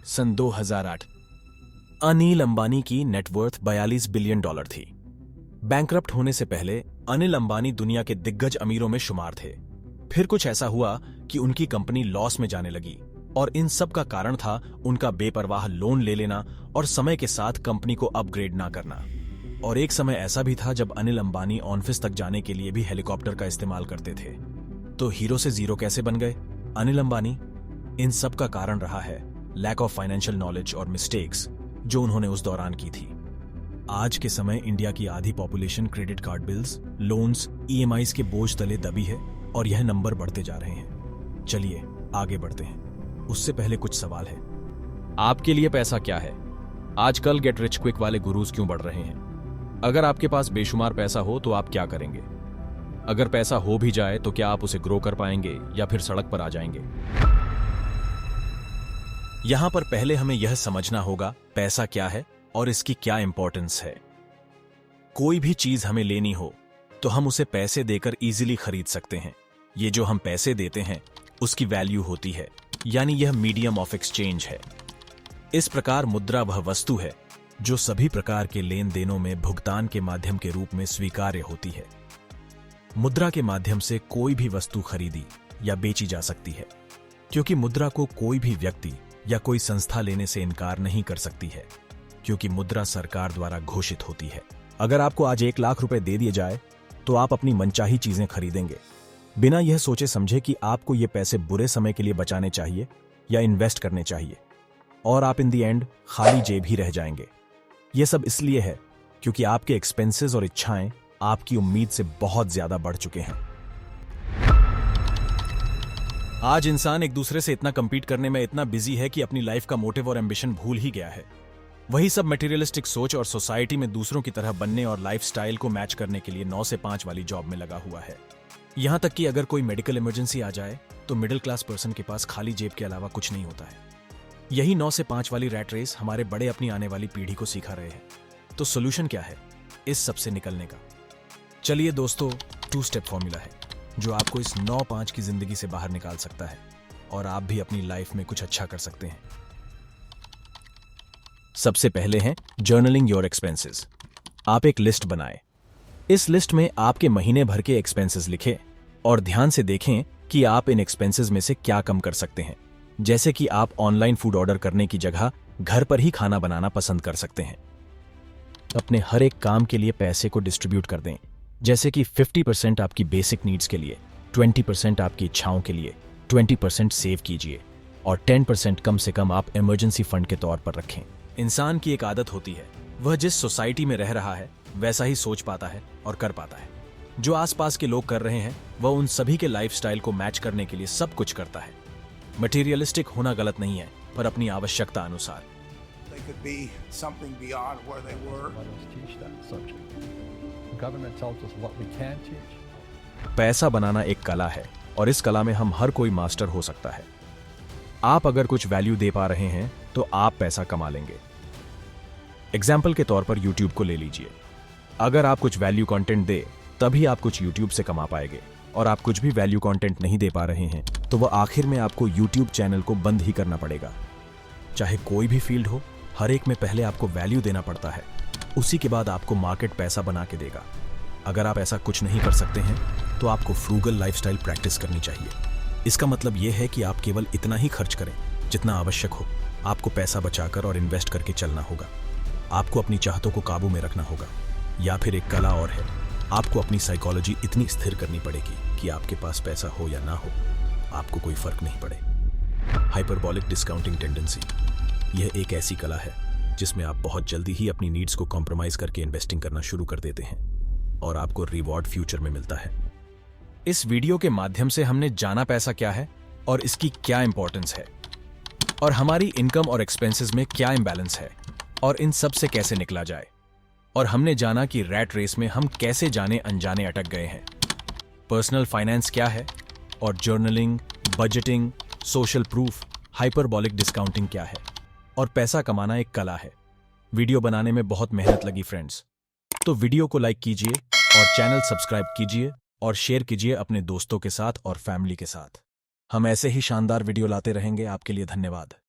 सन 2008। अनिल अंबानी की net worth $42 billion थी। Bankrupt होने से पहले अनिल अंबानी दुनिया के दिग्गज अमीरों में शुमार थे। फिर कुछ ऐसा हुआ कि उनकी कंपनी लॉस में जाने लगी और इन सब का कारण था उनका बेपरवाह लोन ले लेना और समय के साथ कंपनी को अपग्रेड ना करना। और एक समय ऐसा भी था जब अनिल अंबानी ऑफिस तक जाने के लिए भी हेलीकॉप्टर का इस्तेमाल करते थे। तो हीरो से जीरो कैसे बन गए अनिल अंबानी? इन सब का कारण रहा है लैक ऑफ फाइनेंशियल नॉलेज और मिस्टेक्स जो उन्होंने उस दौरान की थी। आज के समय इंडिया की आधी population credit card bills, loans, EMIs के बोझ तले दबी है और यह नंबर बढ़ते जा रहे हैं। चलिए आगे बढ़ते हैं। उससे पहले कुछ सवाल है। आपके लिए पैसा क्या है? आजकल गेट रिच क्विक वाले गुरुज क्यों बढ़ रहे हैं? अगर आपके पास बेशुमार पैसा हो तो आप क्या करेंगे? अगर पैसा हो भी जाए तो क्या आप उसे ग्रो कर पाएंगे या फिर सड़क पर आ जाएंगे? यहां पर पहले हमें यह समझना होगा पैसा क्या है और इसकी क्या इंपॉर्टेंस है। कोई भी चीज हमें लेनी हो तो हम उसे पैसे देकर इजीली खरीद सकते हैं। ये जो हम पैसे देते हैं उसकी वैल्यू होती है, यानी यह मीडियम ऑफ एक्सचेंज है। इस प्रकार मुद्रा वह वस्तु है जो सभी प्रकार के लेन देनों में भुगतान के माध्यम के रूप में स्वीकार्य होती है। मुद्रा के माध्यम से कोई भी वस्तु खरीदी या बेची जा सकती है, क्योंकि मुद्रा को कोई भी व्यक्ति या कोई संस्था लेने से इनकार नहीं कर सकती है, क्योंकि मुद्रा सरकार द्वारा घोषित होती है। अगर आपको आज 1 लाख रुपए दे दिए जाए तो आप अपनी मनचाही चीजें खरीदेंगे, बिना यह सोचे समझे कि आपको ये पैसे बुरे समय के लिए बचाने चाहिए या इन्वेस्ट करने चाहिए, और आप इन दी एंड खाली जेब ही रह जाएंगे। यह सब इसलिए है क्योंकि आपके एक्सपेंसेस और इच्छाएं आपकी उम्मीद से बहुत ज्यादा बढ़ चुके हैं। आज इंसान एक दूसरे से इतना कंपीट करने में इतना बिजी है कि अपनी लाइफ का मोटिव और एम्बिशन भूल ही गया है। वही सब मटेरियलिस्टिक सोच और सोसाइटी में दूसरों की तरह बनने और लाइफस्टाइल को मैच करने के लिए 9 से 5 वाली जॉब में लगा हुआ है। यहां तक कि अगर कोई मेडिकल इमरजेंसी आ जाए तो मिडिल क्लास पर्सन के पास खाली जेब के अलावा कुछ नहीं होता है। यही 9 से 5 वाली रैट रेस हमारे बड़े अपनी आने वाली पीढ़ी को सिखा रहे हैं। तो सोल्यूशन क्या है इस सब से निकलने का? चलिए दोस्तों, 2 स्टेप फॉर्मूला है जो आपको इस 9-5 की जिंदगी से बाहर निकाल सकता है और आप भी अपनी लाइफ में कुछ अच्छा कर सकते हैं। सबसे पहले है जर्नलिंग योर एक्सपेंसेस। आप एक लिस्ट बनाएं। इस लिस्ट में आपके महीने भर के एक्सपेंसेस लिखें और ध्यान से देखें कि आप इन एक्सपेंसेस में से क्या कम कर सकते हैं। जैसे कि आप ऑनलाइन फूड ऑर्डर करने की जगह घर पर ही खाना बनाना पसंद कर सकते हैं। अपने हर एक काम के लिए पैसे को डिस्ट्रीब्यूट कर दें, जैसे कि 50% आपकी बेसिक नीड्स के लिए, 20% आपकी इच्छाओं के लिए, 20% सेव कीजिए और 10% कम से कम आप इमरजेंसी फंड के तौर पर रखें। इंसान की एक आदत होती है, वह जिस सोसाइटी में रह रहा है वैसा ही सोच पाता है और कर पाता है। जो आसपास के लोग कर रहे हैं वह उन सभी के लाइफस्टाइल को मैच करने के लिए सब कुछ करता है। मटेरियलिस्टिक होना गलत नहीं है, पर अपनी आवश्यकता अनुसार। पैसा बनाना एक कला है और इस कला में हम हर कोई मास्टर हो सकता है। आप अगर कुछ वैल्यू दे पा रहे हैं तो आप पैसा कमा लेंगे। एग्जाम्पल के तौर पर YouTube को ले लीजिए। अगर आप कुछ वैल्यू कंटेंट दे तभी आप कुछ YouTube से कमा पाएंगे, और आप कुछ भी वैल्यू कंटेंट नहीं दे पा रहे हैं तो वह आखिर में आपको YouTube चैनल को बंद ही करना पड़ेगा। चाहे कोई भी फील्ड हो, हर एक में पहले आपको वैल्यू देना पड़ता है, उसी के बाद आपको मार्केट पैसा बना के देगा। अगर आप ऐसा कुछ नहीं कर सकते हैं तो आपको फ्रूगल लाइफस्टाइल प्रैक्टिस करनी चाहिए। इसका मतलब यह है कि आप केवल इतना ही खर्च करें जितना आवश्यक हो। आपको पैसा बचाकर और इन्वेस्ट करके चलना होगा। आपको अपनी चाहतों को काबू में रखना होगा। या फिर एक कला और है, आपको अपनी साइकोलॉजी इतनी स्थिर करनी पड़ेगी कि आपके पास पैसा हो या ना हो, आपको कोई फर्क नहीं पड़े। हाइपरबॉलिक डिस्काउंटिंग टेंडेंसी, यह एक ऐसी कला है जिसमें आप बहुत जल्दी ही अपनी नीड्स को कॉम्प्रोमाइज करके इन्वेस्टिंग करना शुरू कर देते हैं और आपको रिवॉर्ड फ्यूचर में मिलता है। इस वीडियो के माध्यम से हमने जाना पैसा क्या है और इसकी क्या इंपॉर्टेंस है, और हमारी इनकम और एक्सपेंसेस में क्या इंबैलेंस है और इन सब से कैसे निकला जाए। और हमने जाना कि रैट रेस में हम कैसे जाने अनजाने अटक गए हैं। पर्सनल फाइनेंस क्या है और journaling, budgeting, social proof, hyperbolic discounting क्या है, और पैसा कमाना एक कला है। वीडियो बनाने में बहुत मेहनत लगी फ्रेंड्स, तो वीडियो को लाइक कीजिए और चैनल सब्सक्राइब कीजिए और शेयर कीजिए अपने दोस्तों के साथ और फैमिली के साथ। हम ऐसे ही शानदार वीडियो लाते रहेंगे। आपके लिए धन्यवाद।